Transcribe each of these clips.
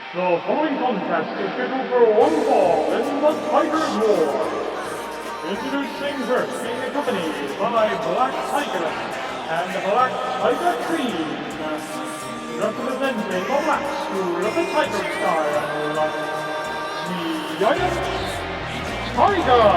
The following contest is scheduled for one fall in the Tiger's War. Introducing first, being accompanied by Black Tiger and Black Tiger Queen. Representing the Black School of the Tiger Style, Yaiba Tiger!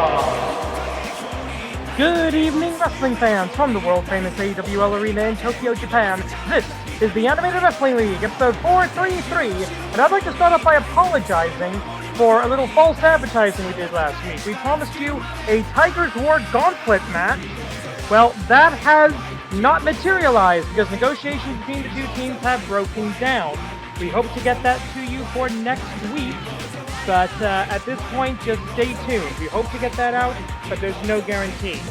Good evening, wrestling fans from the world-famous AWL Arena in Tokyo, Japan. This is the Animated Wrestling League, episode 433, and I'd like to start off by apologizing for a little false advertising we did last week. We promised you a Tiger's War Gauntlet match. Well, that has not materialized because negotiations between the two teams have broken down. We hope to get that to you for next week. But at this point, just stay tuned. We hope to get that out, but there's no guarantee.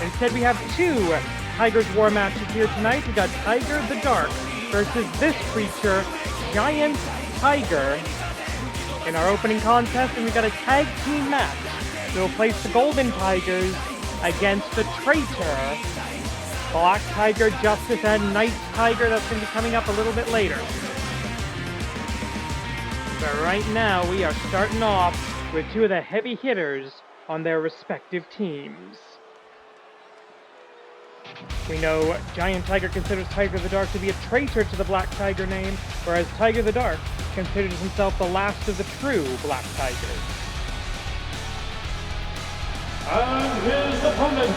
Instead, we have two Tiger's War matches here tonight. We got Tiger the Dark versus this creature, Giant Tiger, in our opening contest. And we got a tag team match. We'll place the Golden Tigers against the Traitor, Black Tiger Justice, and Night Tiger. That's going to be coming up a little bit later. But right now, we are starting off with two of the heavy hitters on their respective teams. We know Giant Tiger considers Tiger the Dark to be a traitor to the Black Tiger name, whereas Tiger the Dark considers himself the last of the true Black Tigers. And his opponent,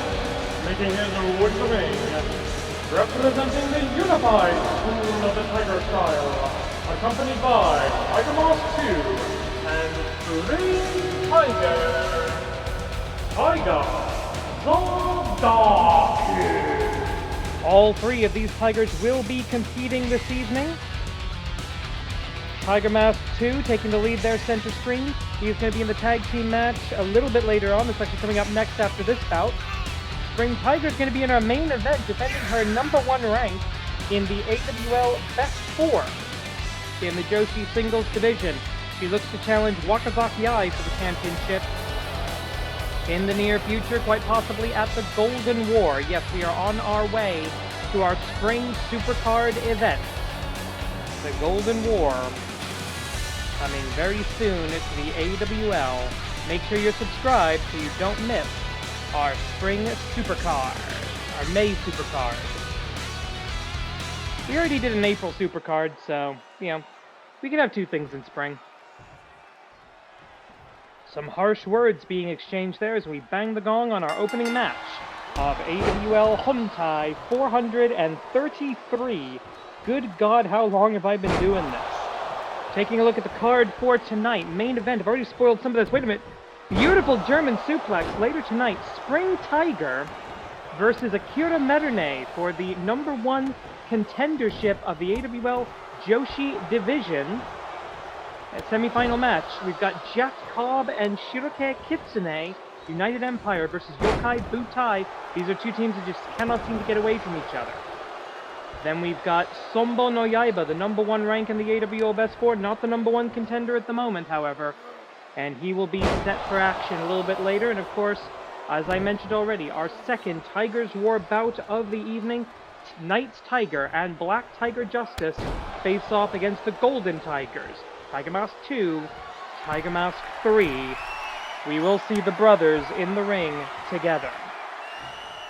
making his way to the ring, representing the unified School of the Tiger Style, accompanied by Tiger Moss 2 and Green Tiger, Tiger the Dark. All three of these Tigers will be competing this evening. Tiger Mask 2 taking the lead there center screen. He's going to be in the tag team match a little bit later on. It's actually coming up next after this bout. Spring Tiger is going to be in our main event, defending her #1 rank in the AWL Best 4 in the Joshi Singles Division. She looks to challenge Wakazaki Ai for the championship in the near future, quite possibly at the Golden War. Yes, we are on our way to our Spring Supercard event. The Golden War coming very soon to the AWL. Make sure you're subscribed so you don't miss our Spring Supercard, our May Supercard. We already did an April Supercard, so, you know, we can have two things in spring. Some harsh words being exchanged there as we bang the gong on our opening match of AWL Hontai 433. Good God, how long have I been doing this? Taking a look at the card for tonight, main event. I've already spoiled some of this. Wait a minute. Beautiful German suplex later tonight. Spring Tiger versus Akira Merune for the #1 contendership of the AWL Joshi Division. At semifinal match, we've got Jeff Cobb and Shiroke Kitsune, United Empire versus Yokai Butai. These are two teams that just cannot seem to get away from each other. Then we've got Sonbou no Yaiba, the #1 rank in the AWL Best 4, not the #1 contender at the moment, however. And he will be set for action a little bit later. And of course, as I mentioned already, our second Tiger's War bout of the evening, Night Tiger and Black Tiger Justice face off against the Golden Tigers. Tiger Mask 2, Tiger Mask 3. We will see the brothers in the ring together.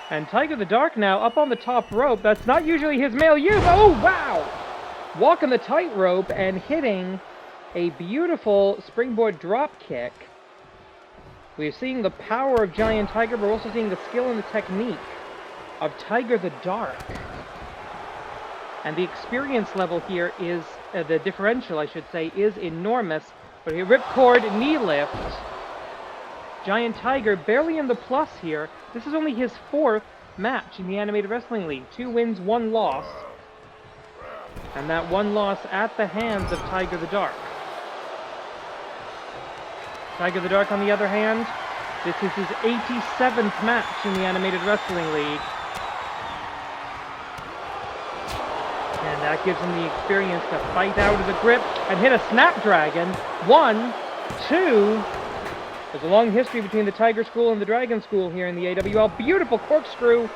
And Tiger the Dark now up on the top rope. That's not usually his male use. Oh, wow! Walking the tightrope and hitting a beautiful springboard drop kick. We're seeing the power of Giant Tiger, but we're also seeing the skill and the technique of Tiger the Dark. And the experience level here is, the differential, I should say, is enormous. But here, ripcord knee lift. Giant Tiger barely in the plus here. This is only his 4th match in the Animated Wrestling League. 2 wins, 1 loss. And that 1 loss at the hands of Tiger the Dark. Tiger the Dark, on the other hand, this is his 87th match in the Animated Wrestling League. And that gives him the experience to fight out of the grip and hit a Snapdragon. 1, 2. There's a long history between the Tiger School and the Dragon School here in the AWL. Beautiful corkscrew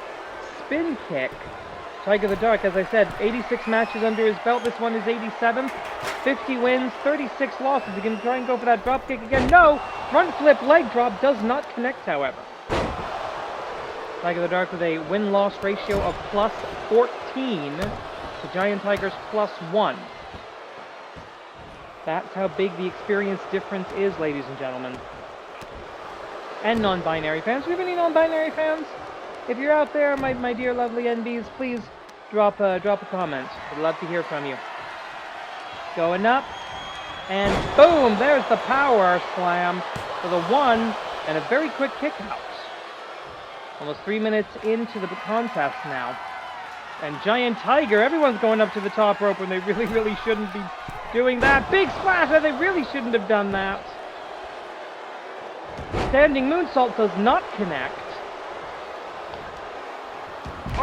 spin kick Tiger the Dark, as I said, 86 matches under his belt. This one is 87th. 50 wins, 36 losses. He can try and go for that drop kick again. No! Front flip leg drop does not connect, however. Tiger the Dark with a win-loss ratio of plus 14 to Giant Tiger's plus 1. That's how big the experience difference is, ladies and gentlemen. And non-binary fans. Do we have any non-binary fans? If you're out there, my dear lovely NBs, please drop a comment. I'd love to hear from you. Going up. And boom! There's the power slam for the 1 and a very quick kick out. Almost 3 minutes into the contest now. And Giant Tiger, everyone's going up to the top rope when they really shouldn't be doing that. Big splash, and they really shouldn't have done that. Standing moonsault does not connect.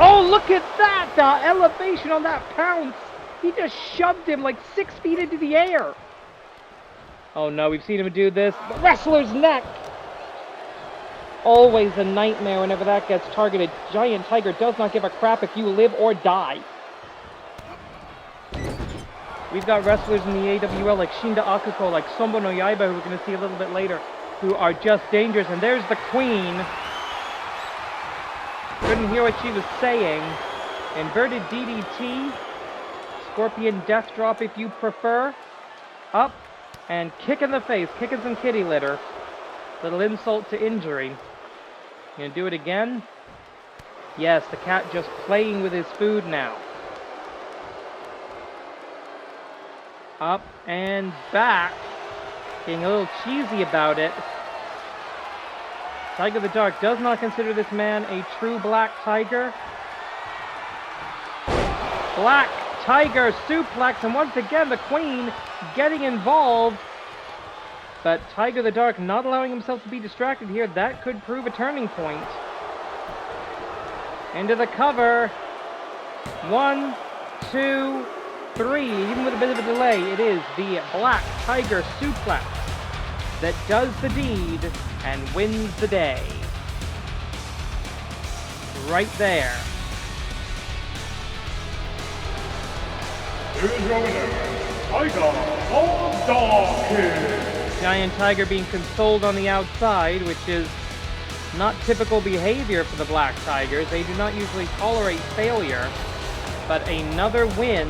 Oh, look at that! The elevation on that pounce. He just shoved him like 6 feet into the air. Oh no, we've seen him do this. The wrestler's neck. Always a nightmare whenever that gets targeted. Giant Tiger does not give a crap if you live or die. We've got wrestlers in the AWL like Shinda Akuko, like Sonbou no Yaiba, who we're going to see a little bit later, who are just dangerous. And there's the Queen. Couldn't hear what she was saying. Inverted DDT. Scorpion Death Drop if you prefer. Up. And kick in the face. Kicking some kitty litter. Little insult to injury. Gonna do it again? Yes, the cat just playing with his food now. Up and back. Getting a little cheesy about it. Tiger the Dark does not consider this man a true Black Tiger. Black Tiger suplex, and once again the Queen getting involved. But Tiger the Dark not allowing himself to be distracted here. That could prove a turning point. Into the cover. 1, 2, 3. Even with a bit of a delay, it is the Black Tiger suplex that does the deed and wins the day. Right there. Here's your winner, Tiger the Dark. Giant Tiger being consoled on the outside, which is not typical behavior for the Black Tigers. They do not usually tolerate failure, but another win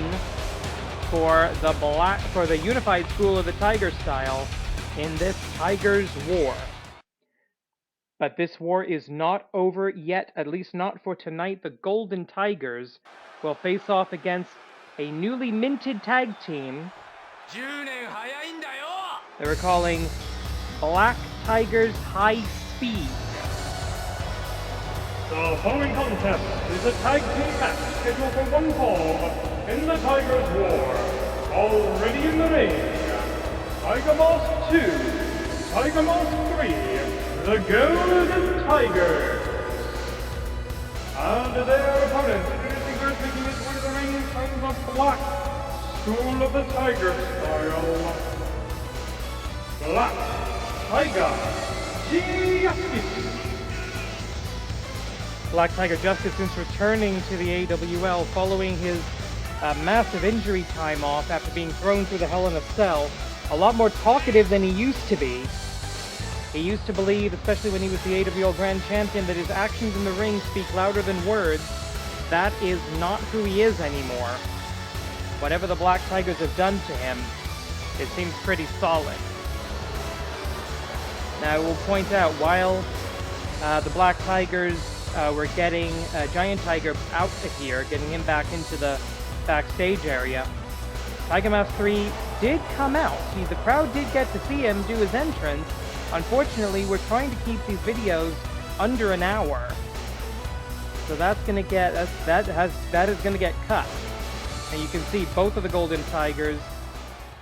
for the Unified School of the Tiger style in this Tigers War. But this war is not over yet, at least not for tonight. The Golden Tigers will face off against a newly minted tag team they were calling Black Tigers High Speed. The following contest is a tag team match scheduled for 1 fall in the Tigers War. Already in the ring, Tiger Moss 2, Tiger Moss 3, the Golden Tigers. And their opponents, introducing first making his way to the ring from the Black School of the Tiger style. Black Tiger Justice. Black Tiger Justice, since returning to the AWL following his massive injury time off after being thrown through the Hell in a Cell, a lot more talkative than he used to be. He used to believe, especially when he was the AWL Grand Champion, that his actions in the ring speak louder than words. That is not who he is anymore. Whatever the Black Tigers have done to him, it seems pretty solid. Now, I will point out, while the Black Tigers were getting Giant Tiger out of here, getting him back into the backstage area, Tiger Mask 3 did come out. See, the crowd did get to see him do his entrance. Unfortunately, we're trying to keep these videos under an hour, so that's gonna get that is gonna get cut. And you can see both of the Golden Tigers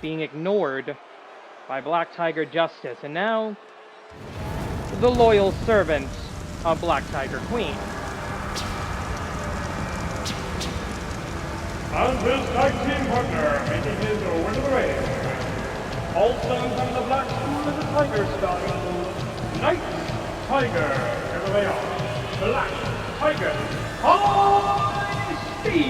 being ignored by Black Tiger Justice, and now the loyal servant of Black Tiger Queen. And his tag team partner making his way to the ring. Also from the Black School of the Tiger style, Night Tiger. Here they are, Black Tiger High Speed.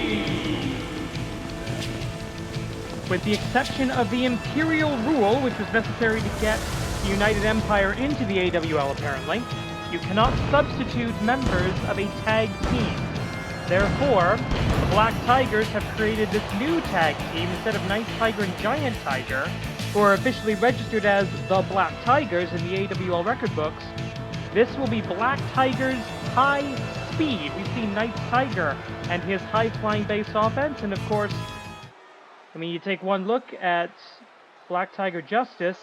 With the exception of the Imperial Rule, which was necessary to get the United Empire into the AWL apparently, you cannot substitute members of a tag team. Therefore, the Black Tigers have created this new tag team instead of Nice Tiger and Giant Tiger, who are officially registered as the Black Tigers in the AWL record books. This will be Black Tigers High Speed. We see Nice Tiger and his high-flying base offense, and of course, I mean, you take one look at Black Tiger Justice.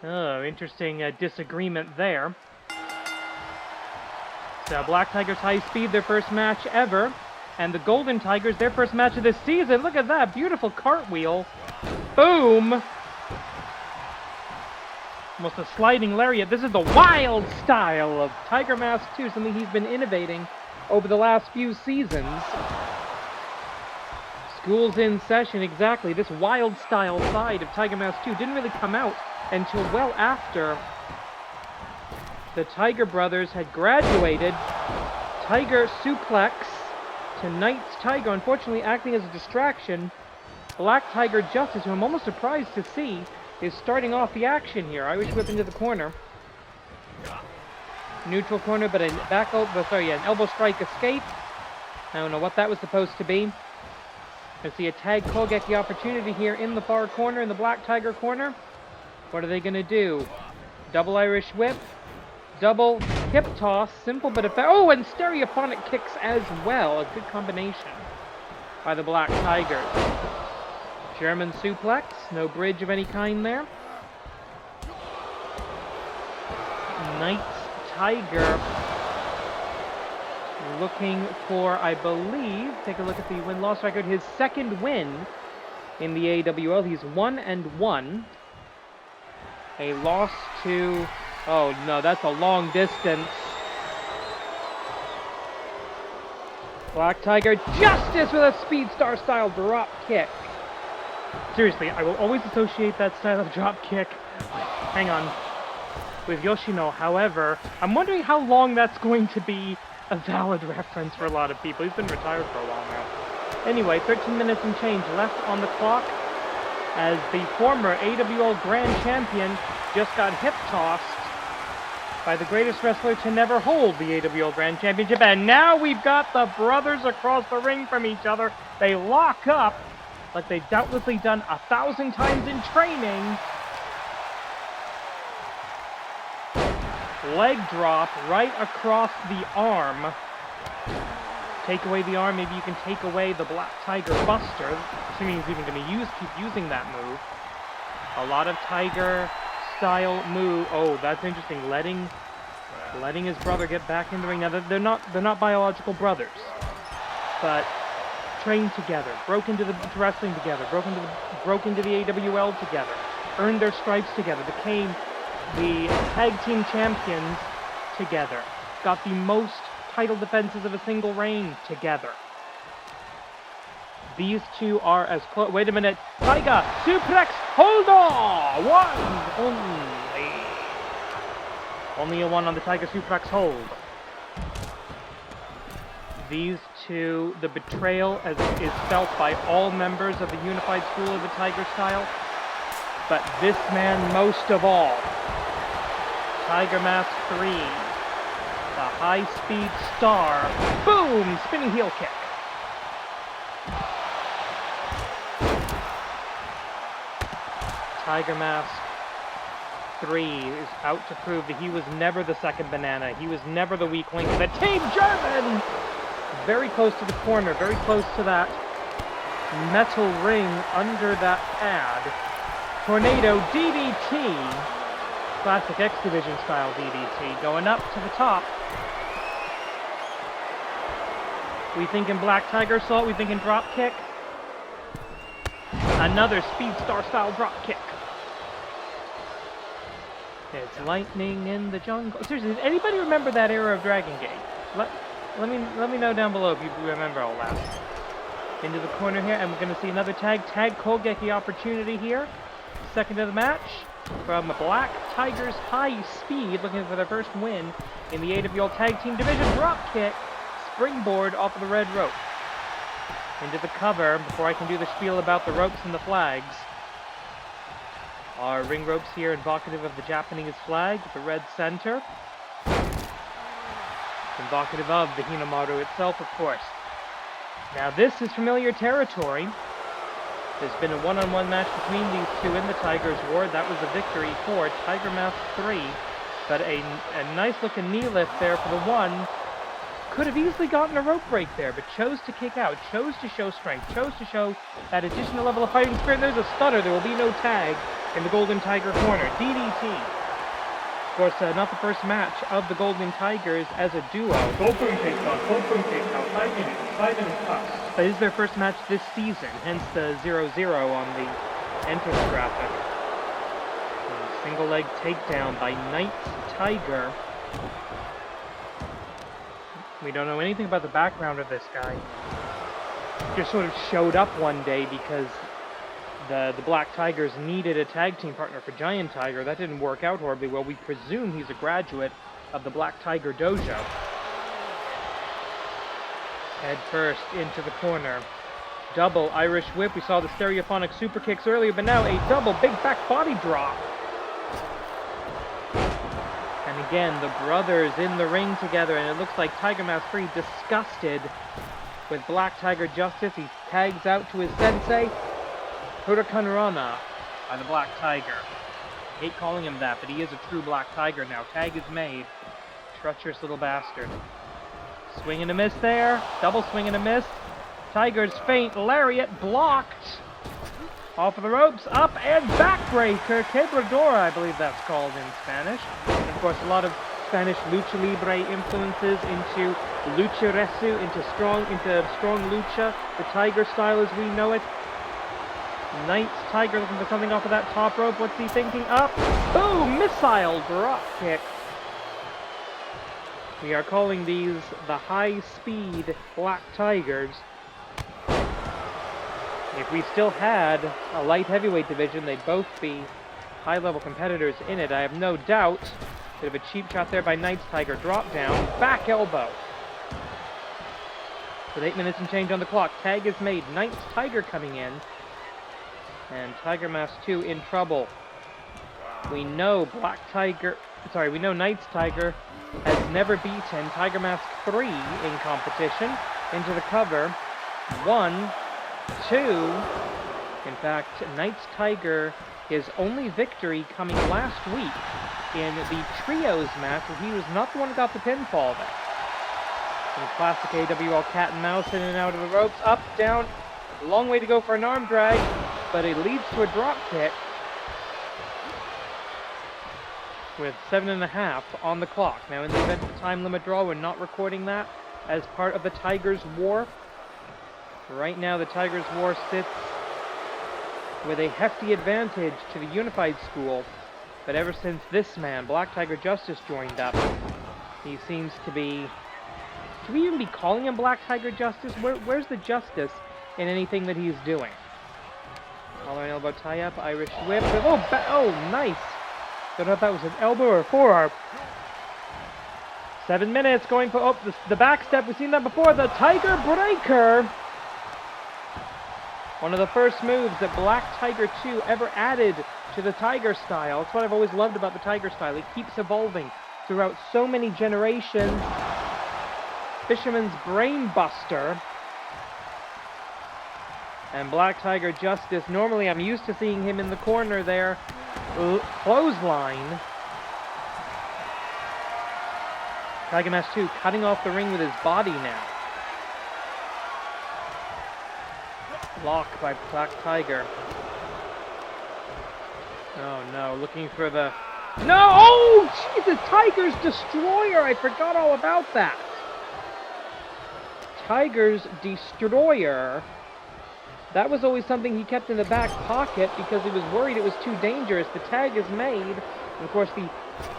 Oh, interesting disagreement there. So Black Tigers High Speed, their first match ever. And the Golden Tigers, their first match of this season. Look at that, beautiful cartwheel. Boom! Almost a sliding lariat. This is the wild style of Tiger Mask 2, something he's been innovating over the last few seasons. School's in session, exactly. This wild style side of Tiger Mask 2 didn't really come out until well after the Tiger brothers had graduated. Tiger suplex to Knight's Tiger, unfortunately acting as a distraction. Black Tiger Justice, who I'm almost surprised to see, is starting off the action here. Irish whip into the corner. Neutral corner, but an an elbow strike escape. I don't know what that was supposed to be. I see a tag Kogeki opportunity here in the far corner, in the Black Tiger corner. What are they going to do? Double Irish whip. Double hip toss. Simple but effective. Oh, and stereophonic kicks as well. A good combination by the Black Tigers. German suplex. No bridge of any kind there. Knight's Tiger looking for, I believe, take a look at the win-loss record, his second win in the AWL. He's 1-1. A loss to, oh no, that's a long distance. Black Tiger Justice with a Speed Star style drop kick. Seriously, I will always associate that style of drop kick, hang on, with Yoshino. However, I'm wondering how long that's going to be a valid reference for a lot of people. He's been retired for a while now. Anyway, 13 minutes and change left on the clock as the former AWL Grand Champion just got hip-tossed by the greatest wrestler to never hold the AWL Grand Championship. And now we've got the brothers across the ring from each other. They lock up like they've doubtlessly done 1,000 times in training. Leg drop right across the arm. Take away the arm, maybe you can take away the Black Tiger Buster, assuming he's even going to keep using that move. A lot of Tiger style move. Oh, that's interesting. Letting his brother get back in the ring. Now they're not biological brothers, but trained together, broke into the wrestling together, broke into the AWL together, earned their stripes together, became the tag team champions together, got the most title defenses of a single reign together. These two are as close. Wait a minute. Tiger suplex hold on. One only. Only a one on the Tiger suplex hold. These two, the betrayal is felt by all members of the unified school of the Tiger style, but this man most of all. Tiger Mask 3, the high-speed star, boom, spinning heel kick. Tiger Mask 3 is out to prove that he was never the second banana, he was never the weak link. The Team German! Very close to the corner, very close to that metal ring under that pad. Tornado DDT. Classic X Division style DDT, going up to the top. We thinking Black Tiger Salt, we thinking drop kick. Another Speed Star style drop kick. It's lightning in the jungle. Seriously, does anybody remember that era of Dragon Gate? Let me know down below if you remember all that. Into the corner here, and we're going to see another tag Kogeki opportunity here. Second of the match. From Black Tigers High Speed, looking for their first win in the AWL Tag Team Division. Drop kick, springboard off of the red rope. into the cover before I can do the spiel about the ropes and the flags. Our ring ropes here evocative of the Japanese flag with the red center. Evocative of the Hinamaru itself, of course. Now this is familiar territory. There's been a one-on-one match between these two in the Tigers Ward. That was a victory for Tiger Mask 3. But a nice-looking knee lift there for the one. Could have easily gotten a rope break there, but chose to kick out, chose to show strength, chose to show that additional level of fighting spirit. There's a stutter. There will be no tag in the Golden Tiger corner. DDT. Of course, not the first match of the Golden Tigers as a duo. But it is their first match this season, hence the 0-0 on the entrance graphic. Single leg takedown by Knight Tiger. We don't know anything about the background of this guy. Just sort of showed up one day because the Black Tigers needed a tag team partner for Giant Tiger. That didn't work out horribly well. We presume he's a graduate of the Black Tiger Dojo. Head first into the corner. Double Irish whip. We saw the stereophonic super kicks earlier, but now a double big back body drop. And again, the brothers in the ring together, and it looks like Tiger Mask 3 disgusted with Black Tiger Justice. He tags out to his sensei. Huracanrana by the Black Tiger. I hate calling him that, but he is a true Black Tiger now. Tag is made. Treacherous little bastard. Swing and a miss there. Double swing and a miss. Tiger's feint. Lariat blocked. Off of the ropes. Up and backbreaker. Quebradora, I believe that's called in Spanish. And of course, a lot of Spanish lucha libre influences into lucharesu, into strong lucha. The Tiger style as we know it. Knight Tiger looking for something off of that top rope. What's he thinking? Up. Boom! Missile drop kick. We are calling these the high-speed Black Tigers. If we still had a light heavyweight division, they'd both be high-level competitors in it. I have no doubt. Bit of a cheap shot there by Knight Tiger. Drop down. Back elbow. With 8 minutes and change on the clock. Tag is made. Knight Tiger coming in. And Tiger Mask 2 in trouble. We know we know Knight Tiger has never beaten Tiger Mask 3 in competition. Into the cover. 1, 2. In fact, Knight Tiger, his only victory coming last week in the trios match, where he was not the one who got the pinfall there. Some classic AWL cat and mouse in and out of the ropes. Up, down. Long way to go for an arm drag, but it leads to a drop kick. With 7.5 on the clock. Now, in the event of a time limit draw, we're not recording that as part of the Tigers War. Right now, the Tigers War sits with a hefty advantage to the Unified School. But ever since this man, Black Tiger Justice, joined up, he seems to be... Should we even be calling him Black Tiger Justice? Where's the justice in anything that he's doing? Collar and elbow tie-up, Irish whip. Oh, nice! Don't know if that was an elbow or a forearm. 7 minutes going for the back step. We've seen that before. The Tiger Breaker. One of the first moves that Black Tiger 2 ever added to the Tiger style. That's what I've always loved about the Tiger style. It keeps evolving throughout so many generations. Fisherman's Brainbuster. And Black Tiger Justice. Normally I'm used to seeing him in the corner there. Clothesline. Tiger Mask 2 cutting off the ring with his body now. Lock by Black Tiger. Oh no, looking for the... No! Oh, Jesus! Tiger's Destroyer! I forgot all about that. Tiger's Destroyer. That was always something he kept in the back pocket because he was worried it was too dangerous. The tag is made. And of course, the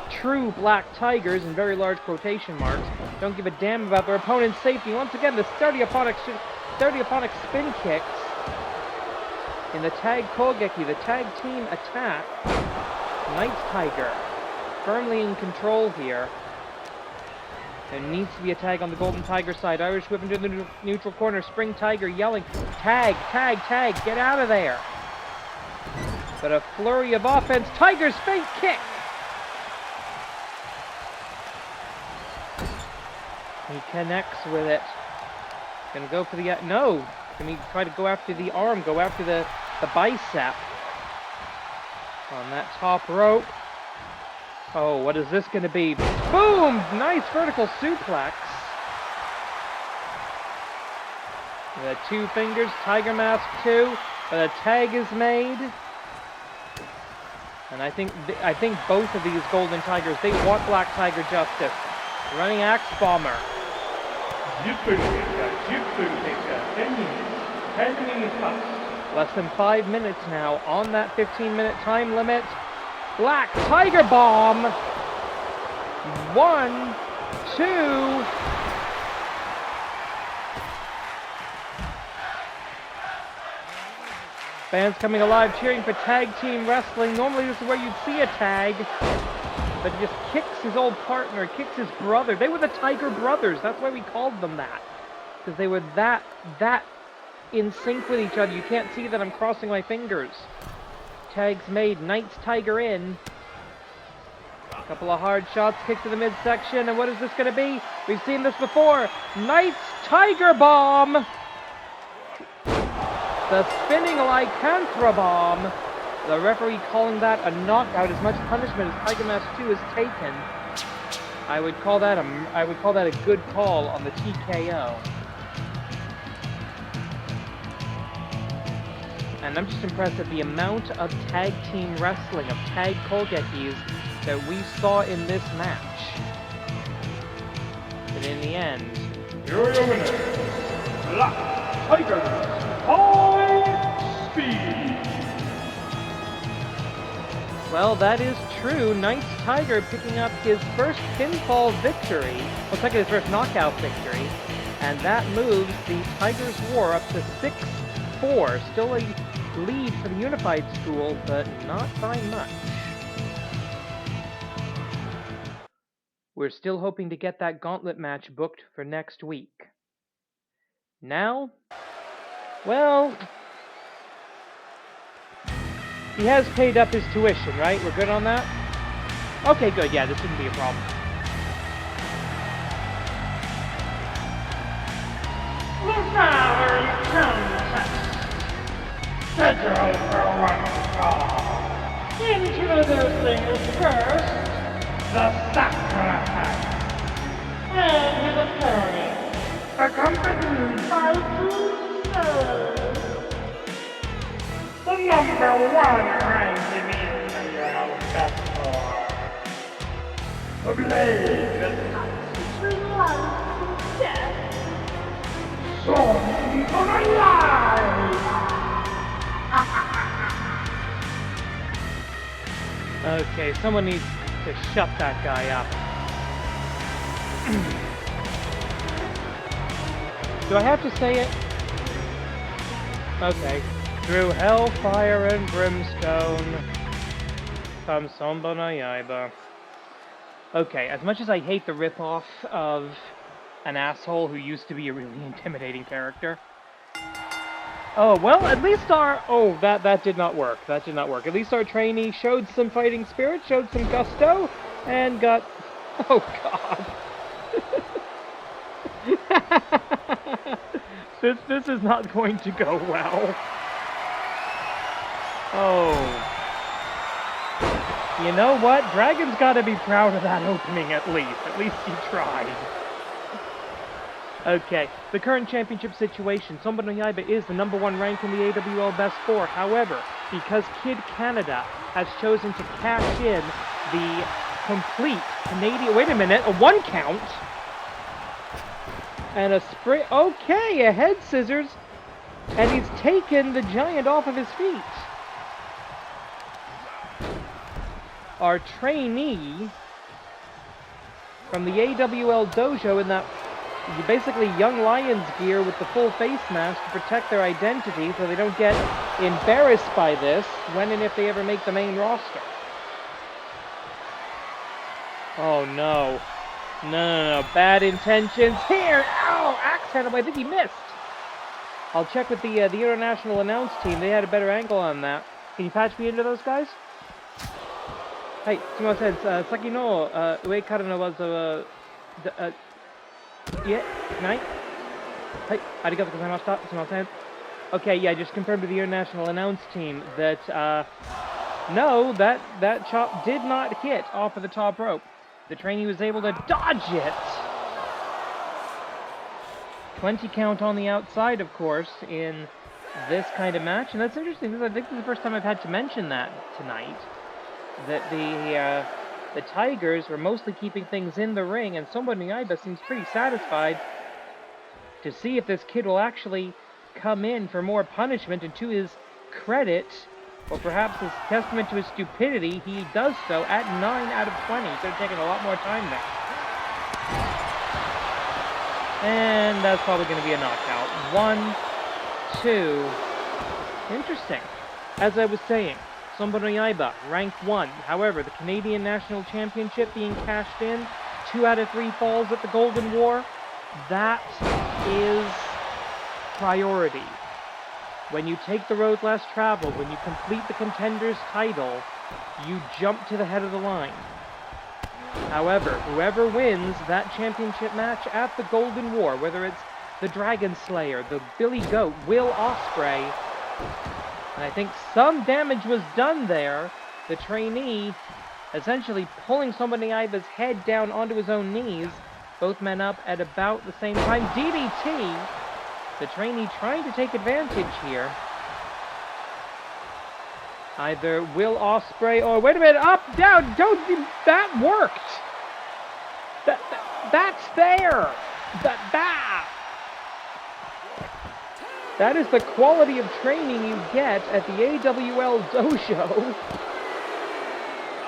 true Black Tigers, in very large quotation marks, don't give a damn about their opponent's safety. Once again, the stereophonic spin kicks in the tag Kogeki, the tag team attack. Knight Tiger firmly in control here. There needs to be a tag on the Golden Tiger side. Irish whip into the neutral corner. Spring Tiger yelling, tag, tag, tag, get out of there. But a flurry of offense. Tiger's fake kick. He connects with it. Gonna go for the... No! Gonna try to go after the arm, go after the bicep. On that top rope. Oh, what is this gonna be? Boom! Nice vertical suplex. The 2 fingers, Tiger Mask 2. But a tag is made. And I think both of these Golden Tigers, they want Black Tiger justice. Running Axe Bomber. Less than 5 minutes now on that 15-minute time limit. Black Tiger Bomb. 1, 2. Fans coming alive, cheering for tag team wrestling. Normally this is where you'd see a tag. But he just kicks his old partner, kicks his brother. They were the Tiger Brothers. That's why we called them that. Because they were that in sync with each other. You can't see that I'm crossing my fingers. Tags made. Knight's Tiger in. A couple of hard shots, kick to the midsection. And what is this going to be? We've seen this before. Knight's Tiger Bomb. The spinning Lycanthra Bomb. The referee calling that a knockout. As much punishment as Tiger Mask 2 has taken, I would call that a good call on the TKO. And I'm just impressed at the amount of tag team wrestling, of tag Kogekis that we saw in this match. But in the end, Here are your winners, Black Tigers, High Speed. well, that is true. Knight's Tiger picking up his first pinfall victory. Well, second, his first knockout victory. And that moves the Tigers War up to 6-4. Still a lead for the Unified School, but not by much. We're still hoping to get that gauntlet match booked for next week. Now, well, he has paid up his tuition, right? We're good on that? Okay, good. Yeah, this shouldn't be a problem. Introducing first, the Sacrifice. And the Merune, accompanied by two sons. The #1 ranked in the Best Four. The blade that cuts between life and death. Sonbou alive! Okay, someone needs to shut that guy up. Do I have to say it? Okay. Through hellfire and brimstone comes Sonbou no Yaiba. Okay, as much as I hate the ripoff of an asshole who used to be a really intimidating character. Oh, well, at least our... Oh, that did not work. That did not work. At least our trainee showed some fighting spirit, showed some gusto, and got... Oh, God. This is not going to go well. Oh. You know what? Dragon's got to be proud of that opening at least. At least he tried. Okay, the current championship situation. Sonbou no Yaiba is the #1 rank in the AWL Best Four. However, because Kid Canada has chosen to cash in the complete Canadian... Wait a minute, a 1 count? And a spray... Okay, a head scissors. And he's taken the giant off of his feet. Our trainee from the AWL dojo in that basically Young Lions gear with the full face mask to protect their identity so they don't get embarrassed by this when and if they ever make the main roster. Oh no. No. Bad intentions here. Ow! Axe handle. I think he missed. I'll check with the international announce team. They had a better angle on that. Can you patch me into those guys? Hey, sumimasen. Saki no ue kara no waza wa yeah, night. Hey, arigatou gozaimashita. Sumimasen. Okay, yeah, just confirmed with the international announce team that no, that chop did not hit off of the top rope. The trainee was able to dodge it. 20 count on the outside, of course, in this kind of match. And that's interesting, because I think this is the first time I've had to mention that tonight. That the Tigers were mostly keeping things in the ring, and Sonbou Yaiba seems pretty satisfied to see if this kid will actually come in for more punishment. And to his credit, or perhaps as testament to his stupidity, he does so at 9 out of 20. He could have taken a lot more time there. And that's probably going to be a knockout. 1, 2. Interesting. As I was saying, Sonbou Yaiba, rank 1. However, the Canadian National Championship being cashed in, 2 out of 3 falls at the Golden War. That is priority. When you take the road less traveled, when you complete the Contender's title, you jump to the head of the line. However, whoever wins that championship match at the Golden War, whether it's the Dragon Slayer, the Billy Goat, Will Ospreay, and I think some damage was done there, the trainee essentially pulling somebody Yaiba's head down onto his own knees, both men up at about the same time. DDT, the trainee trying to take advantage here. Either Will Ospreay or, wait a minute, up, down, that worked. That's there. That is the quality of training you get at the AWL dojo.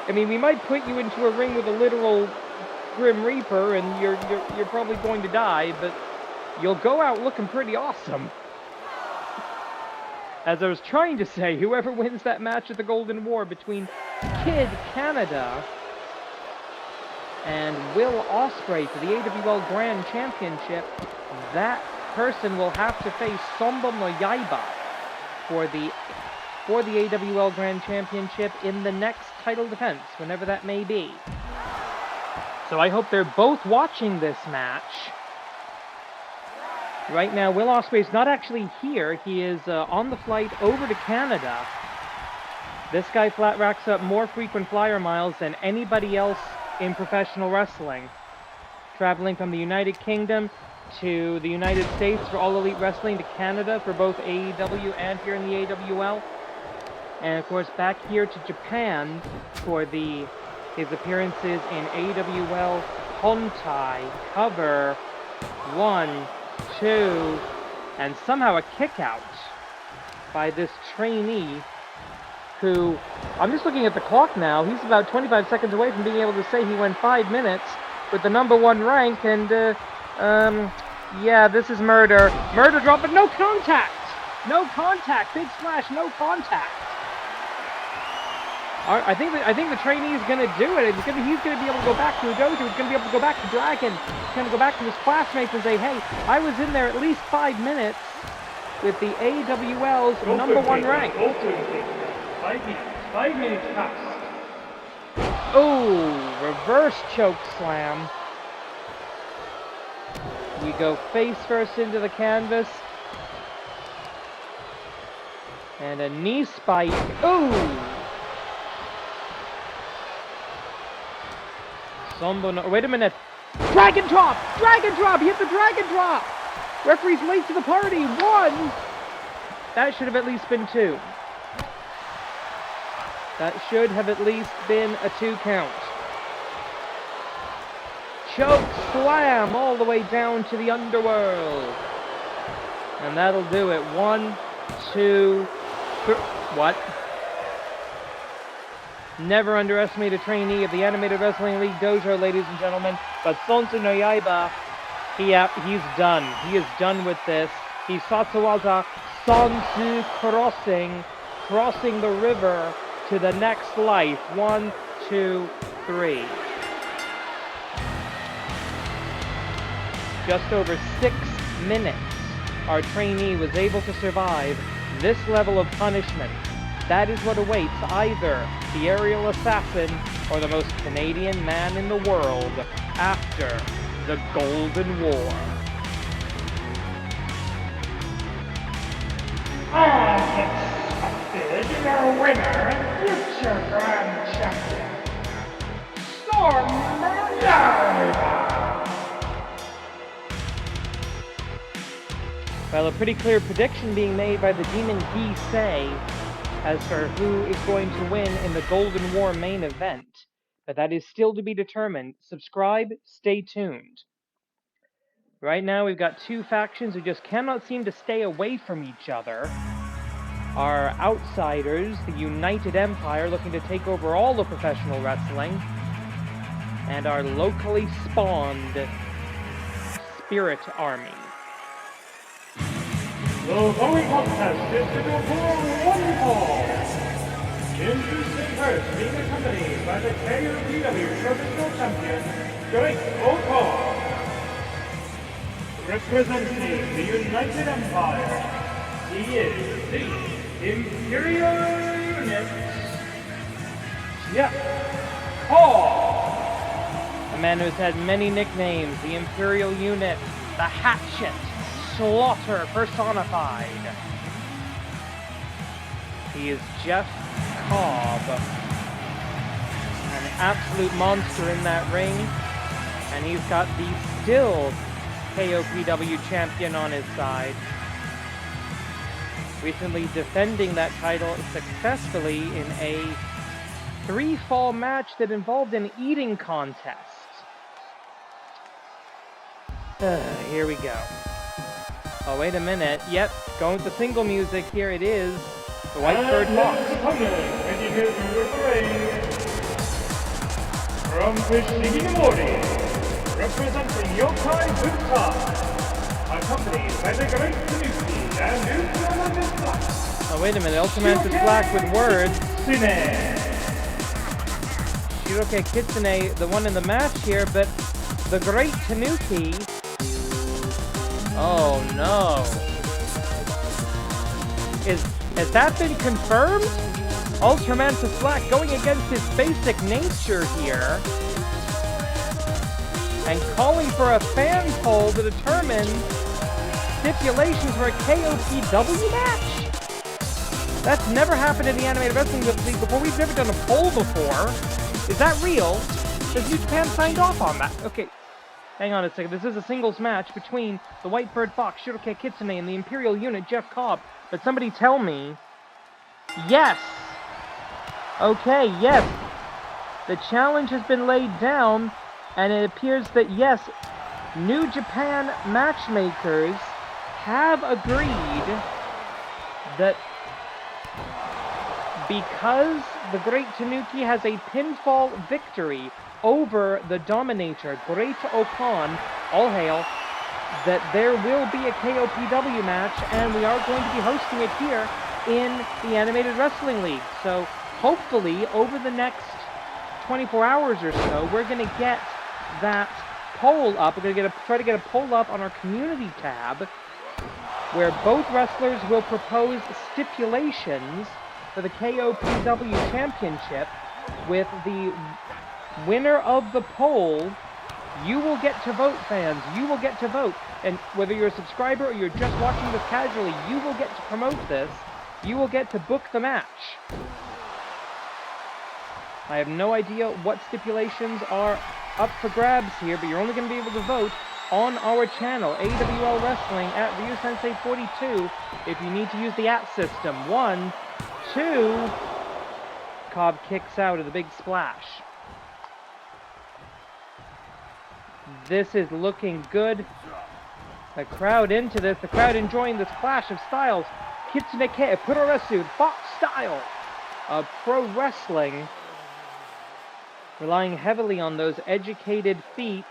I mean, we might put you into a ring with a literal Grim Reaper and you're probably going to die, but you'll go out looking pretty awesome. As I was trying to say, whoever wins that match at the Golden War between Kid Canada and Will Ospreay for the AWL Grand Championship, that person will have to face Sonbou Yaiba for the AWL Grand Championship in the next title defense, whenever that may be. So I hope they're both watching this match. Right now, Will Ospreay is not actually here. He is on the flight over to Canada. This guy flat racks up more frequent flyer miles than anybody else in professional wrestling. Traveling from the United Kingdom to the United States for All Elite Wrestling, to Canada for both AEW and here in the AWL. And of course, back here to Japan for his appearances in AWL Hontai. Cover 1, 2, and somehow a kick out by this trainee who, I'm just looking at the clock now, he's about 25 seconds away from being able to say he went 5 minutes with the #1 rank, and yeah, this is murder. Murder drop, but no contact! No contact! Big splash, no contact! I think the trainee is going to do it. He's going to be able to go back to the dojo. He's going to be able to go back to Dragon. He's going to go back to his classmates and say, hey, I was in there at least 5 minutes with the AWL's #1 rank. 5 minutes past. Oh, reverse choke slam. We go face first into the canvas. And a knee spike. Ooh! Sonbou, wait a minute. Dragon drop! Dragon drop! He hit the dragon drop! Referee's late to the party. 1! That should have at least been 2. That should have at least been a 2 count. Choke slam all the way down to the underworld. And that'll do it. 1, 2, 3. What? Never underestimate a trainee of the Animated Wrestling League Dojo, ladies and gentlemen. But Sonbou Yaiba, he's done. He is done with this. He Satsuwaza Sansu crossing the river to the next life. 1, 2, 3. just over 6 minutes, our trainee was able to survive this level of punishment. That is what awaits either the aerial assassin or the most Canadian man in the world after the Golden War. Accepted your winner and future grand champion, Yaiba. Well, a pretty clear prediction being made by the Demon Gisei as for who is going to win in the Golden War main event. But that is still to be determined. Subscribe, stay tuned. Right now we've got two factions who just cannot seem to stay away from each other. Our outsiders, the United Empire, looking to take over all of professional wrestling. And our locally spawned Spirit Army. The following contest is scheduled for one fall. Introducing first, being accompanied by the KOPW Professional Champion, Great Cobb. Representing the United Empire, he is the Imperial Unit, Cobb. A man who's had many nicknames, the Imperial Unit, the Hatchet, Slaughter personified. He is Jeff Cobb, an absolute monster in that ring, and he's got the still KOPW champion on his side. Recently defending that title successfully in a 3-fall match that involved an eating contest. Here we go. Oh, wait a minute. Yep, going with the single music. Here it is. The White-Furred Fox. From Shiroke, representing Yokai Butai, accompanied by the Great Kitsune and Ultramantis Black. Oh, wait a minute. Ultramantis Black with words. Shiroke Kitsune, the one in the match here, but the Great Tanuki. Oh no. Has that been confirmed? Ultramantis Black going against his basic nature here. And calling for a fan poll to determine stipulations for a KOPW match? That's never happened in the Animated Wrestling League before. We've never done a poll before. Is that real? Has New Japan signed off on that? Okay. Hang on a second. This is a singles match between the White-Furred Fox, Shiroke Kitsune, and the Imperial Unit, Jeff Cobb. But somebody tell me... Yes! Okay, yes. The challenge has been laid down, and it appears that, yes, New Japan matchmakers have agreed that because the Great Tanuki has a pinfall victory over the Dominator, Great Okan, all hail, that there will be a KOPW match, and we are going to be hosting it here in the Animated Wrestling League. So hopefully over the next 24 hours or so, we're going to get that poll up. We're going to try to get a poll up on our community tab, where both wrestlers will propose stipulations for the KOPW Championship. With the winner of the poll, you will get to vote, fans. You will get to vote. And whether you're a subscriber or you're just watching this casually, you will get to promote this. You will get to book the match. I have no idea what stipulations are up for grabs here, but you're only going to be able to vote on our channel, AWL Wrestling, at RyuSensei42, if you need to use the @ system. 1, 2... Cobb kicks out of the big splash. This is looking good. The crowd into this. The crowd enjoying this clash of styles. Kitsune Puroresu, Fox style of pro wrestling. Relying heavily on those educated feet.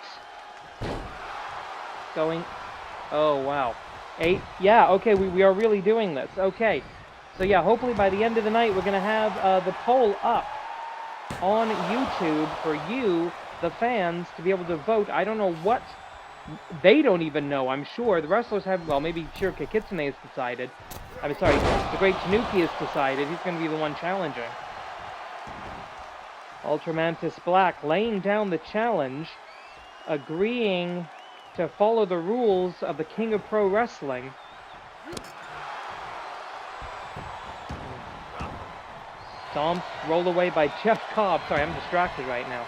Going... Oh, wow. 8. Yeah, okay, we are really doing this. Okay. So yeah, hopefully by the end of the night, we're going to have the poll up on YouTube for you, the fans, to be able to vote. I don't know what They don't even know, I'm sure. The wrestlers have, well, maybe Shiroke Kitsune has decided. I'm sorry, the Great Tanuki has decided he's going to be the one challenging. Ultramantis Black laying down the challenge, agreeing to follow the rules of the King of Pro Wrestling. Stomp, roll away by Jeff Cobb. Sorry, I'm distracted right now.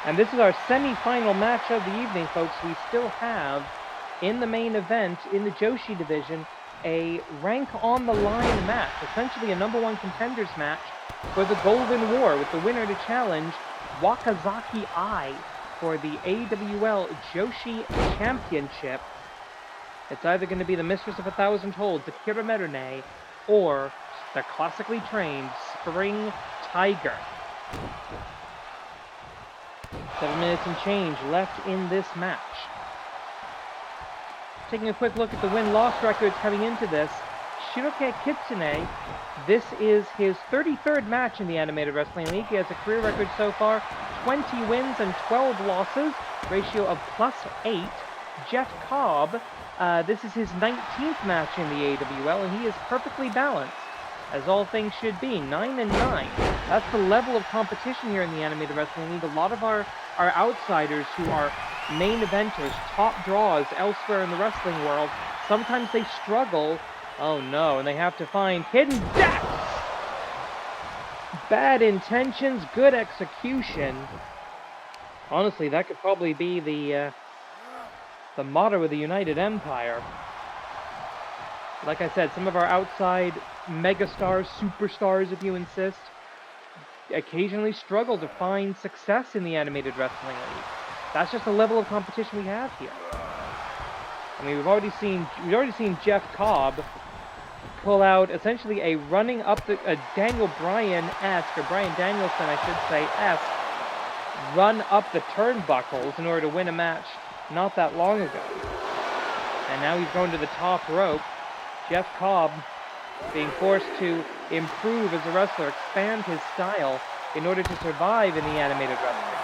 And this is our semi-final match of the evening, folks. We still have, in the main event, in the Joshi division, a rank-on-the-line match. Essentially a #1 contenders match for the Golden War, with the winner to challenge Wakazaki Ai for the AWL Joshi Championship. It's either going to be the Mistress of 1,000 Holds, Akira Merune, or the classically trained Spring Tiger. 7 minutes and change left in this match. Taking a quick look at the win-loss records coming into this, Shiroke Kitsune, this is his 33rd match in the Animated Wrestling League. He has a career record so far, 20 wins and 12 losses, ratio of +8. Jeff Cobb, this is his 19th match in the AWL, and he is perfectly balanced, as all things should be, 9-9. That's the level of competition here in the Animated Wrestling League. A lot of our outsiders who are main eventers, top draws elsewhere in the wrestling world, sometimes they struggle, oh no, and they have to find hidden depths! Bad intentions, good execution. Honestly, that could probably be the motto of the United Empire. Like I said, some of our outside megastars, superstars if you insist, occasionally struggle to find success in the Animated Wrestling League. That's just the level of competition we have here. I mean, we've already seen Jeff Cobb pull out essentially a running up the Daniel Bryan-esque, or Bryan Danielson, I should say, esque, run up the turnbuckles in order to win a match not that long ago. And now he's going to the top rope. Jeff Cobb being forced to improve as a wrestler, expand his style in order to survive in the Animated Wrestling.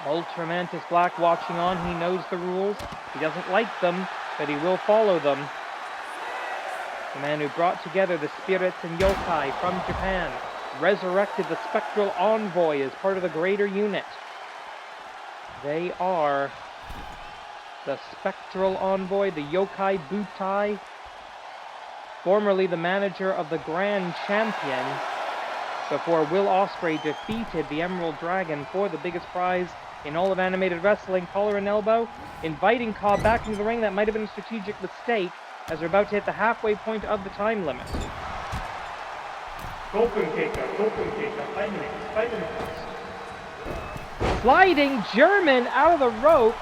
Ultramantis Black watching on. He knows the rules. He doesn't like them, but he will follow them. The man who brought together the spirits and yokai from Japan, resurrected the Spectral Envoy as part of the greater unit. They are the Spectral Envoy, the Yokai Butai, formerly the manager of the Grand Champion, before Will Ospreay defeated the Emerald Dragon for the biggest prize in all of Animated Wrestling, collar and elbow, inviting Cobb back into the ring. That might have been a strategic mistake, as we're about to hit the halfway point of the time limit. 5 minutes. Sliding German out of the ropes.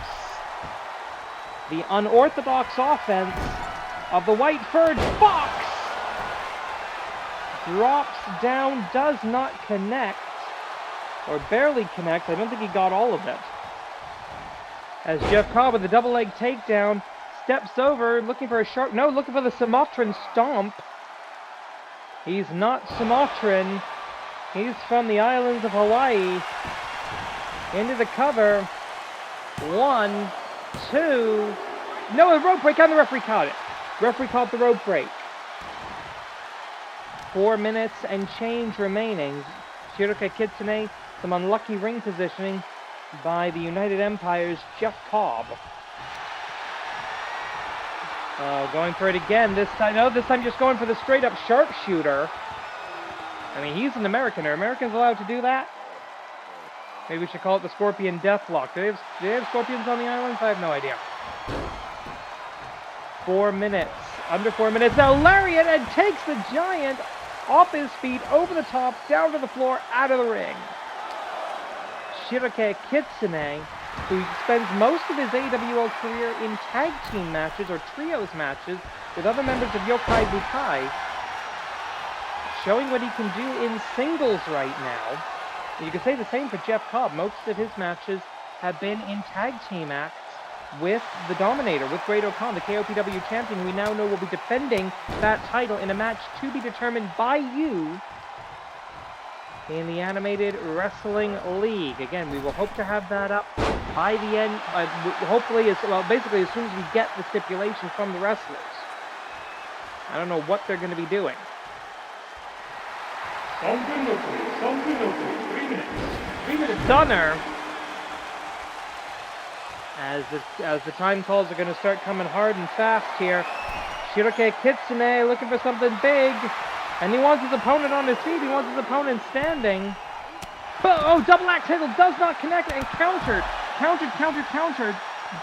The unorthodox offense of the White Furred Fox drops down, does not connect, or barely connect. I don't think he got all of it. As Jeff Cobb with a double leg takedown steps over, looking for a sharp, no, looking for the Sumatran stomp. He's not Sumatran. He's from the islands of Hawaii. Into the cover. 1, 2. No, a rope break, and the referee caught it. Referee caught the rope break. 4 minutes and change remaining. Shiroke Kitsune, some unlucky ring positioning by the United Empire's Jeff Cobb. Going for it again this time. No, this time just going for the straight up sharpshooter. I mean, he's an American. Are Americans allowed to do that? Maybe we should call it the Scorpion Deathlock. Do they have scorpions on the islands? I have no idea. 4 minutes. Under 4 minutes. Now lariat, and takes the Giant off his feet, over the top, down to the floor, out of the ring. Shiroke Kitsune, who spends most of his AWL career in tag team matches or trios matches with other members of Yokai Butai, showing what he can do in singles right now. And you can say the same for Jeff Cobb. Most of his matches have been in tag team acts with the Dominator, with Great O'Khan, the KOPW champion, who we now know will be defending that title in a match to be determined by you in the Animated Wrestling League. Again, we will hope to have that up by the end, hopefully, basically as soon as we get the stipulation from the wrestlers. I don't know what they're going to be doing. 3 minutes. Stunner. As the time calls are going to start coming hard and fast here. Shiroke Kitsune looking for something big. And he wants his opponent on his feet. He wants his opponent standing. But, double axe handle does not connect and countered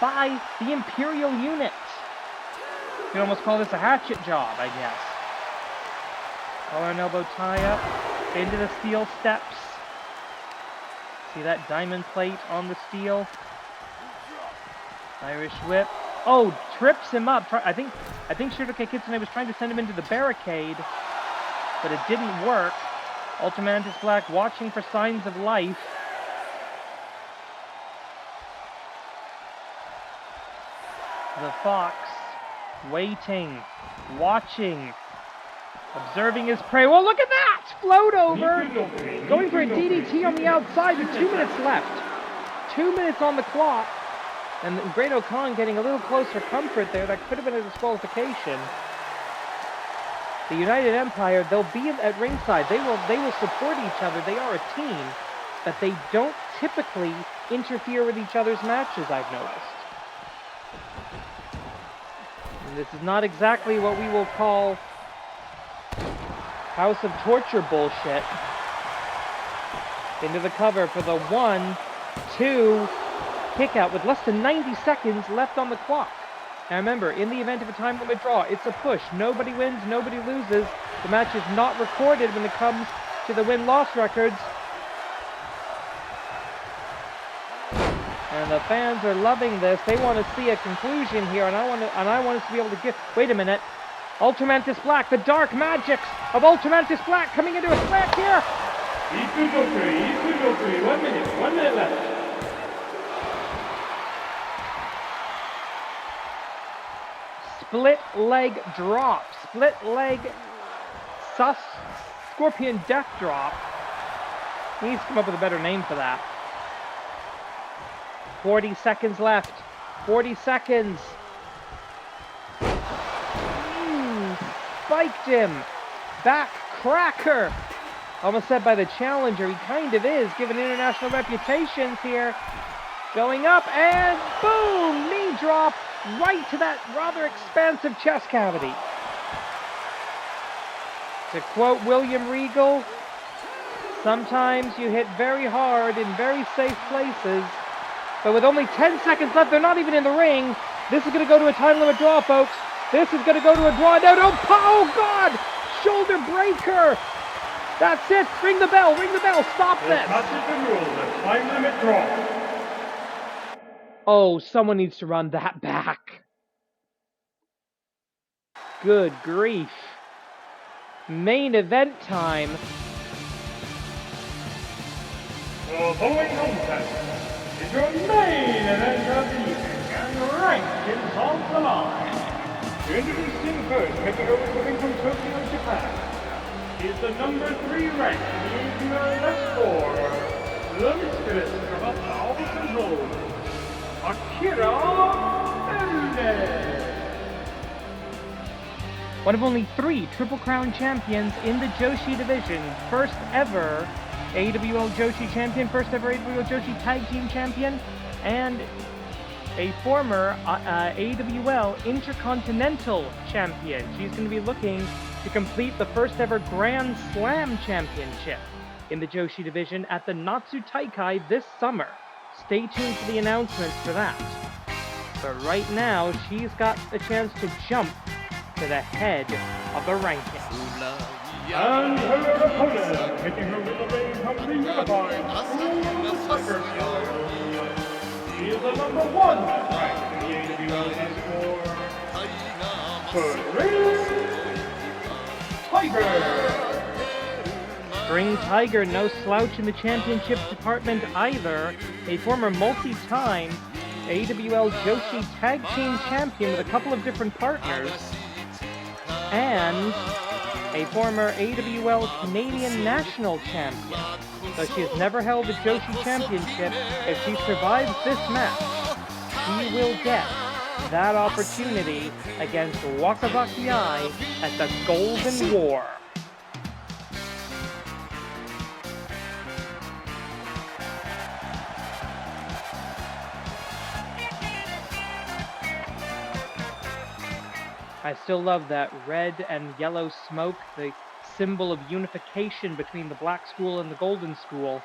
by the Imperial unit. You could almost call this a hatchet job, I guess. Collar and elbow tie up into the steel steps. See that diamond plate on the steel? Irish whip. Oh, trips him up. I think Shiroke Kitsune was trying to send him into the barricade, but it didn't work. Ultramantis Black watching for signs of life. The Fox waiting, watching, observing his prey. Well, look at that! Float over, going for a DDT on the outside with 2 minutes left. 2 minutes on the clock. And Great O'Khan getting a little closer comfort there. That could have been a disqualification. The United Empire, they'll be at ringside. They will support each other. They are a team, but they don't typically interfere with each other's matches, I've noticed. And this is not exactly what we will call House of Torture bullshit. Into the cover for the 1-2 kick out with less than 90 seconds left on the clock. Now remember, in the event of a time limit draw, it's a push. Nobody wins, nobody loses. The match is not recorded when it comes to the win-loss records. And the fans are loving this. They want to see a conclusion here, and I want us to be able to get. Wait a minute. Ultramantis Black, the dark magics of Ultramantis Black coming into a slant here. 1 minute left. Split leg drop. Split leg Scorpion Death Drop. He needs to come up with a better name for that. 40 seconds left. 40 seconds. Spiked him. Back cracker. Almost said by the challenger. He kind of is, given international reputations here. Going up and boom! Knee drop right to that rather expansive chest cavity. To quote William Regal, sometimes you hit very hard in very safe places, but with only 10 seconds left, they're not even in the ring. This is going to go to a time limit draw, folks. This is going to go to a draw. No, oh God! Shoulder breaker! That's it. Ring the bell. Stop this. That's the rule. The time limit draw. Oh, someone needs to run that back. Good grief. Main event time. The following contest is your main event of the evening, and rankings on the line. Introducing first, making over coming from Tokyo, Japan, is the number 3 ranked US for the mistress from up all control, Akira. One of only 3 Triple Crown champions in the Joshi division. First ever AWL Joshi champion, first ever AWL Joshi Tag Team champion, and a former AWL Intercontinental champion. She's going to be looking to complete the first ever Grand Slam championship in the Joshi division at the Natsu Taikai this summer. Stay tuned for the announcements for that. But right now, she's got a chance to jump to the head of the rankings. And her opponent, hitting her with the ring from the unified Tiger Style. She is the number 1 ranked in the AWL Tiger. Spring Tiger, no slouch in the championship department either. A former multi-time AWL Joshi Tag Team champion with a couple of different partners. And a former AWL Canadian National Champion. Though she has never held the Joshi Championship, if she survives this match, she will get that opportunity against Wakazaki Ai at the Golden War. I still love that red and yellow smoke, the symbol of unification between the Black School and the Golden School.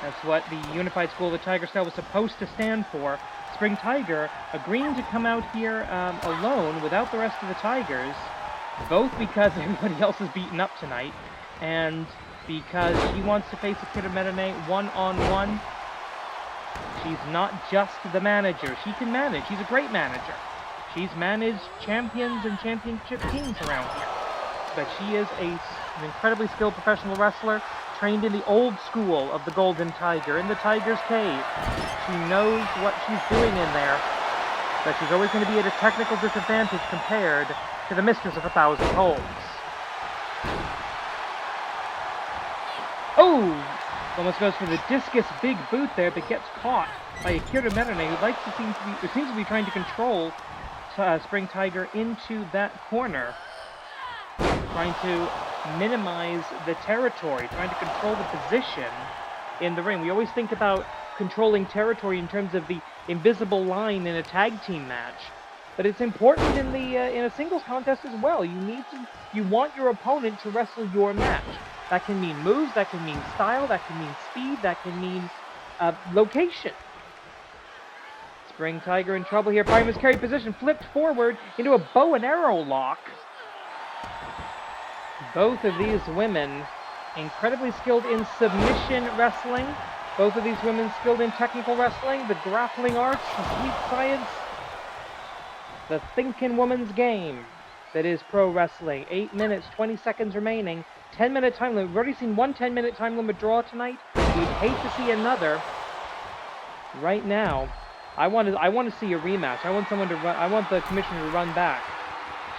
That's what the Unified School of the Tiger Style was supposed to stand for. Spring Tiger agreeing to come out here alone without the rest of the Tigers, both because everybody else is beaten up tonight, and because she wants to face Akira Merune one-on-one. She's not just the manager. She can manage. She's a great manager. She's managed champions and championship teams around here. But she is an incredibly skilled professional wrestler, trained in the old school of the Golden Tiger, in the Tiger's Cave. She knows what she's doing in there, but she's always going to be at a technical disadvantage compared to the Mistress of 1,000 Holds. Oh! Almost goes for the discus big boot there, but gets caught by Akira Merune, who seems to be trying to control Spring Tiger into that corner, trying to minimize the territory, trying to control the position in the ring. We always think about controlling territory in terms of the invisible line in a tag team match, but it's important in a singles contest as well. You want your opponent to wrestle your match. That can mean moves, that can mean style, that can mean speed, that can mean location. Spring Tiger in trouble here. Primus carry position, flipped forward into a bow and arrow lock. Both of these women incredibly skilled in submission wrestling. Both of these women skilled in technical wrestling, the grappling arts, the sweet science, the thinking woman's game that is pro wrestling. 8 minutes, 20 seconds remaining. 10-minute time limit. We've already seen one 10-minute time limit draw tonight. We'd hate to see another. Right now, I want to see a rematch. I want someone to run. I want the commissioner to run back.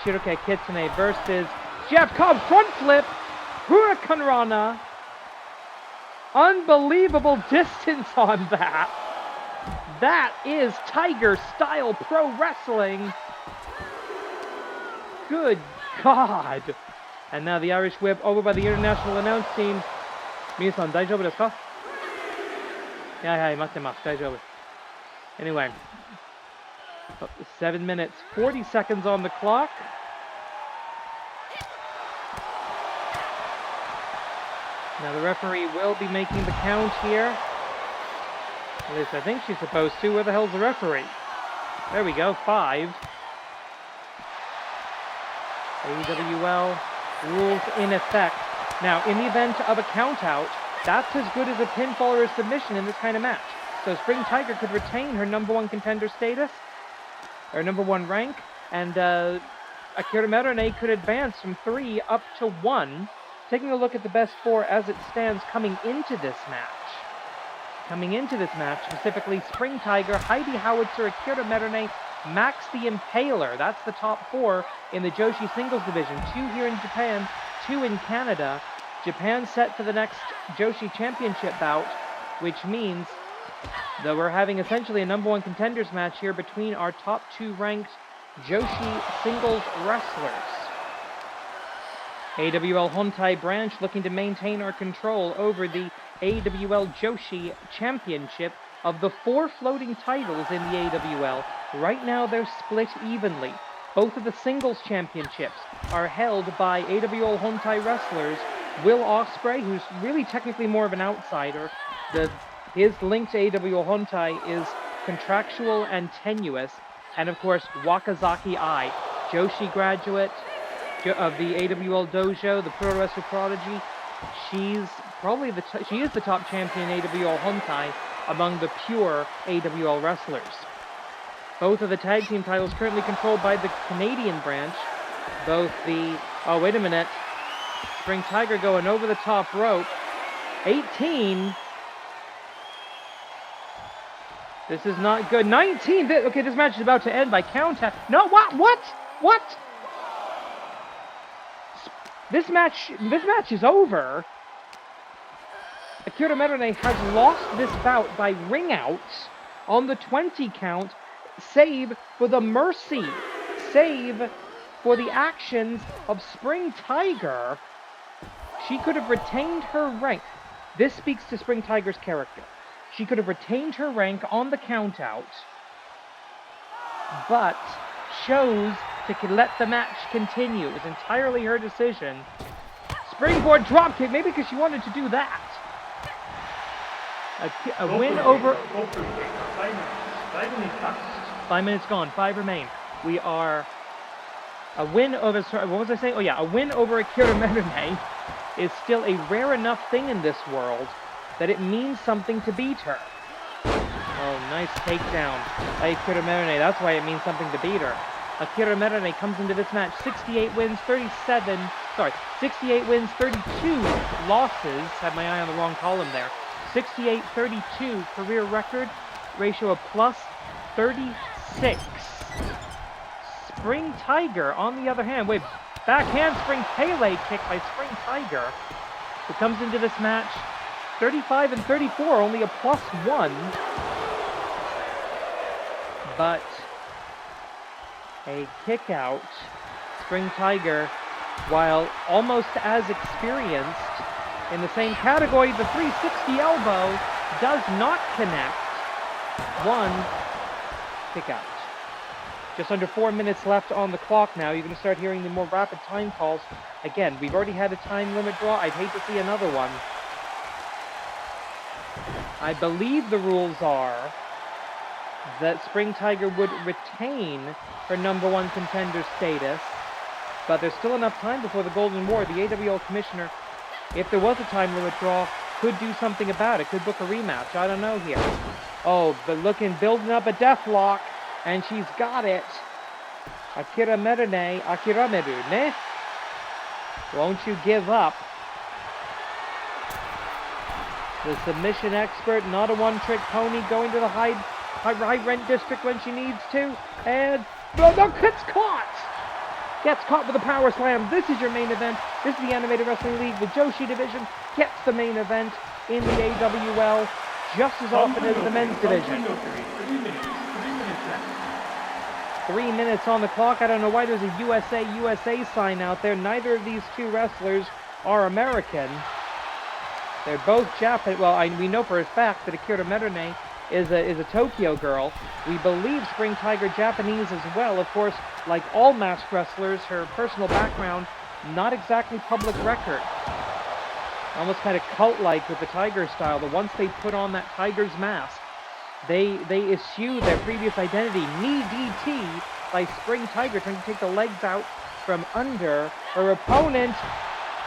Shiroke Kitsune versus Jeff Cobb. Front flip. Huracan Rana. Unbelievable distance on that. That is Tiger-style pro wrestling. Good God. And now the Irish whip over by the international announce team. Mia-san, daijoubu desu ka? Yeah, matte masu, daijoubu. Anyway, 7 minutes, 40 seconds on the clock. Now the referee will be making the count here. At least I think she's supposed to. Where the hell's the referee? There we go, 5. AWL rules in effect. Now, in the event of a countout, that's as good as a pinfall or a submission in this kind of match. So Spring Tiger could retain her #1 contender status, or #1 rank, and Akira Merune could advance from 3 up to 1. Taking a look at the best 4 as it stands coming into this match. Coming into this match, specifically Spring Tiger, Heidi Howitzer, Akira Merune, Max the Impaler. That's the top 4 in the Joshi singles division. 2 here in Japan, 2 in Canada. Japan set for the next Joshi championship bout, which means that we're having essentially a #1 contenders match here between our top 2 ranked Joshi singles wrestlers. AWL Hontai branch looking to maintain our control over the AWL Joshi Championship. Of the 4 floating titles in the AWL, right now they're split evenly. Both of the singles championships are held by AWL Hontai wrestlers. Will Ospreay, who's really technically more of an outsider, his link to AWL Hontai is contractual and tenuous. And of course, Wakazaki Ai, Joshi graduate of the AWL Dojo, the Pro Wrestler Prodigy. She's probably she is the top champion in AWL Hontai among the pure AWL wrestlers. Both of the tag team titles currently controlled by the Canadian branch. Both the... Oh, wait a minute. Spring Tiger going over the top rope. 18. This is not good. 19. Okay, this match is about to end by count out. No, what? This match is over. Akira Merune has lost this bout by ring out on the 20 count, save for the mercy, save for the actions of Spring Tiger. She could have retained her rank. This speaks to Spring Tiger's character. She could have retained her rank on the count out, but chose to let the match continue. It was entirely her decision. Springboard dropkick, maybe because she wanted to do that. A win over... 5 minutes gone, 5 remain. We are... A win over... Sorry, what was I saying? Oh yeah, a win over Akira Merune is still a rare enough thing in this world that it means something to beat her. Oh, nice takedown by Akira Merune. That's why it means something to beat her. Akira Merune comes into this match 68 wins, 68 wins, 32 losses. Had my eye on the wrong column there. 68-32 career record, ratio of plus 36. Spring Tiger, on the other hand, backhand spring Pele kick by Spring Tiger, who comes into this match 35-34, only a +1. But a kick out. Spring Tiger, while almost as experienced in the same category, the 360 elbow does not connect. 1 kick out. Just under 4 minutes left on the clock now. You're going to start hearing the more rapid time calls. Again, we've already had a time limit draw. I'd hate to see another one. I believe the rules are that Spring Tiger would retain her #1 contender status, but there's still enough time before the Golden War. The AWL Commissioner, if there was a time limit draw, could do something about it, could book a rematch. I don't know here. Oh, but building up a deathlock, and she's got it. Akira Merune, won't you give up? The submission expert, not a one-trick pony, going to the high rent district when she needs to, and no, gets caught! Gets caught with a power slam. This is your main event. This is the Animated Wrestling League. The Joshi division gets the main event in the AWL just as often as the men's division. 3 minutes on the clock. I don't know why there's a USA sign out there. Neither of these two wrestlers are American. They're both Japanese. Well, we know for a fact that Akira Merune is a Tokyo girl. We believe Spring Tiger Japanese as well. Of course, like all masked wrestlers, her personal background not exactly public record. Almost kind of cult-like with the Tiger style. But once they put on that Tiger's mask, they eschew their previous identity. Knee DT by Spring Tiger, trying to take the legs out from under. Her opponent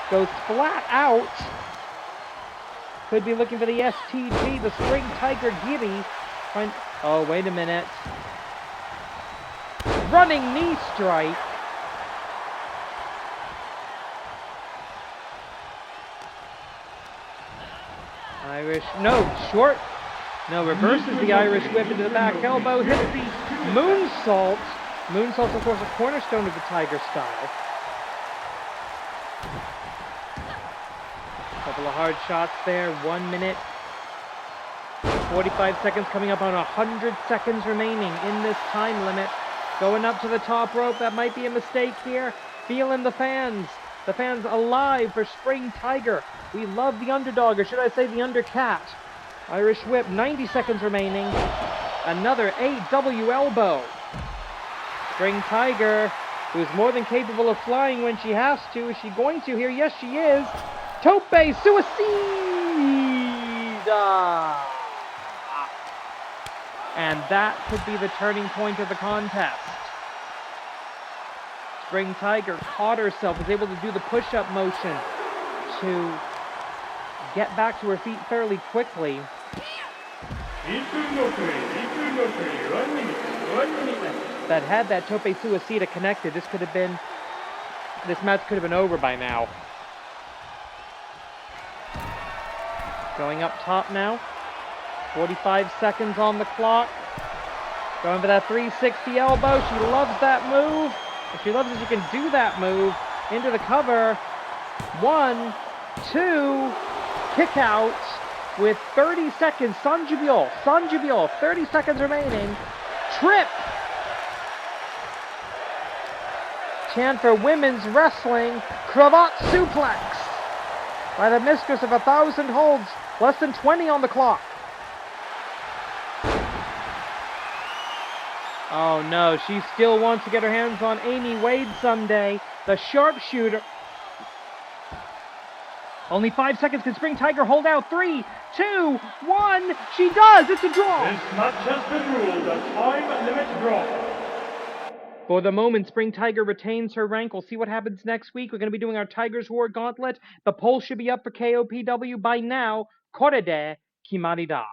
goes flat out. Could be looking for the STG, the Spring Tiger Giddy. Oh, wait a minute. Running knee strike. Short. No, reverses the Irish whip into the back elbow, hits the moonsault. Moonsault's, of course, a cornerstone of the Tiger style. Couple of hard shots there. 1 minute, 45 seconds coming up on 100 seconds remaining in this time limit. Going up to the top rope. That might be a mistake here. Feeling the fans. The fans alive for Spring Tiger. We love the underdog, or should I say the undercat. Irish whip, 90 seconds remaining. Another AW elbow. Spring Tiger, who's more than capable of flying when she has to. Is she going to here? Yes, she is. Tope Suicida! And that could be the turning point of the contest. Spring Tiger caught herself, was able to do the push-up motion to get back to her feet fairly quickly. That had that Tope Suicida connected, this match could have been over by now. Going up top now. 45 seconds on the clock. Going for that 360 elbow. She loves that move. If she loves it, she can do that move. Into the cover. 1, 2, kick out with 30 seconds. Sonbou, 30 seconds remaining. Trip. Chant for women's wrestling. Cravat suplex by the mistress of 1,000 holds. Less than 20 on the clock. Oh no, she still wants to get her hands on Amy Wade someday. The sharpshooter. Only 5 seconds. Can Spring Tiger hold out? 3, 2, 1. She does. It's a draw. This match has been ruled a time limit draw. For the moment, Spring Tiger retains her rank. We'll see what happens next week. We're going to be doing our Tigers War Gauntlet. The poll should be up for KOPW by now. Korede Kimarida.